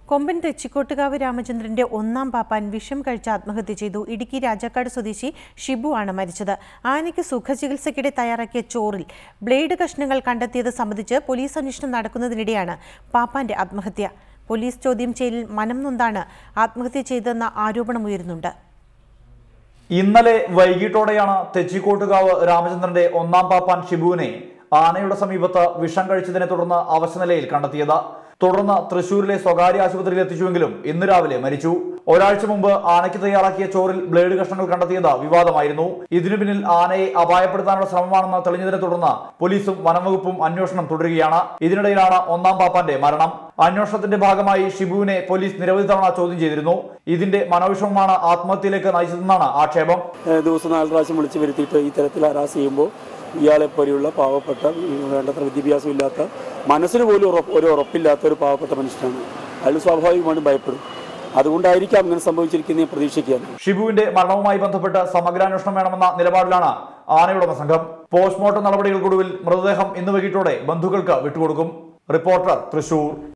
കൊമ്പൻ തെച്ചിക്കോട്ടുകാവ് രാമചന്ദ്രന്റെ ഒന്നാം പാപ്പാൻ വിഷം കഴിച്ച് ആത്മഹത്യ ചെയ്തു. ഇടുക്കി രാജാക്കാട് സ്വദേശി ഷിബു ആണ് മരിച്ചത്. ആനയ്ക്ക് സുഖചികിത്സയ്ക്കിടെ തയ്യാറാക്കിയ ചോറിൽ ബ്ലേഡ് കഷ്ണങ്ങൾ കണ്ടെത്തിയത് സംബന്ധിച്ച് പോലീസ് അന്വേഷണം നടക്കുന്നതിനിടെയാണ് പാപ്പാന്റെ ആത്മഹത്യ. പോലീസ് ചോദ്യം ചെയ്യലിൽ മനം നൊന്താണ് ആത്മഹത്യ ചെയ്തതെന്ന ആരോപണമുയരുന്നുണ്ട്. ഇന്നലെ വൈകിട്ടോടെയാണ് തെച്ചിക്കോട്ടുകാവ് രാമചന്ദ്രന്റെ ഒന്നാം പാപ്പാൻ ഷിബുവിനെ ആനയുടെ സമീപത്ത് വിഷം കഴിച്ചതിനെ തുടർന്ന് അവശനിലയിൽ കണ്ടെത്തിയത്. തുടർന്ന് തൃശൂരിലെ സ്വകാര്യ ആശുപത്രിയിൽ എത്തിച്ചുവെങ്കിലും ഇന്ന് രാവിലെ മരിച്ചു. ഒരാഴ്ച മുമ്പ് ആനയ്ക്ക് തയ്യാറാക്കിയ ചോറിൽ ബ്ലേഡ് കഷ്ണങ്ങൾ കണ്ടെത്തിയത് വിവാദമായിരുന്നു. ഇതിനു പിന്നിൽ ആനയെ അപായപ്പെടുത്താനുള്ള ശ്രമമാണെന്ന് തെളിഞ്ഞതിനെ തുടർന്ന് പോലീസും വനംവകുപ്പും അന്വേഷണം തുടരുകയാണ്. ഇതിനിടയിലാണ് ഒന്നാം പാപ്പാന്റെ മരണം. അന്വേഷണത്തിന്റെ ഭാഗമായി ഷിബുവിനെ പോലീസ് നിരവധി തവണ ചോദ്യം ചെയ്തിരുന്നു. ഇതിന്റെ മനോവിഷമമാണ് ആത്മഹത്യയിലേക്ക് നയിച്ചതെന്നാണ് ആക്ഷേപം. ദിവസം 4 പ്രാവശ്യം വിളിച്ചു വരുത്തിയിട്ട് ഈ തരത്തിൽ ഹരാസ് ചെയ്യുമ്പോൾ ഇയാളെ പോലെയുള്ള പാവപ്പെട്ട, വേണ്ടത്ര വിദ്യാഭ്യാസം ഇല്ലാത്ത, മനസ്സിന് പോലും ഒരു ഉറപ്പില്ലാത്ത ഒരു പാവപ്പെട്ട മനുഷ്യനാണ്. അയാൾ സ്വാഭാവികമായിട്ടും ഭയപ്പെടും. അതുകൊണ്ടായിരിക്കാം അങ്ങനെ സംഭവിച്ചിരിക്കുന്ന പ്രതീക്ഷിക്കുകയാണ്. ഷിബുവിന്റെ മരണവുമായി ബന്ധപ്പെട്ട് സമഗ്രാന്വേഷണം വേണമെന്ന നിലപാടിലാണ് ആനയുടമ സംഘം. പോസ്റ്റ്മോർട്ടം നടപടികൾക്കൊടുവിൽ മൃതദേഹം ഇന്ന് വൈകിട്ടോടെ ബന്ധുക്കൾക്ക് വിട്ടുകൊടുക്കും. റിപ്പോർട്ടർ, തൃശൂർ.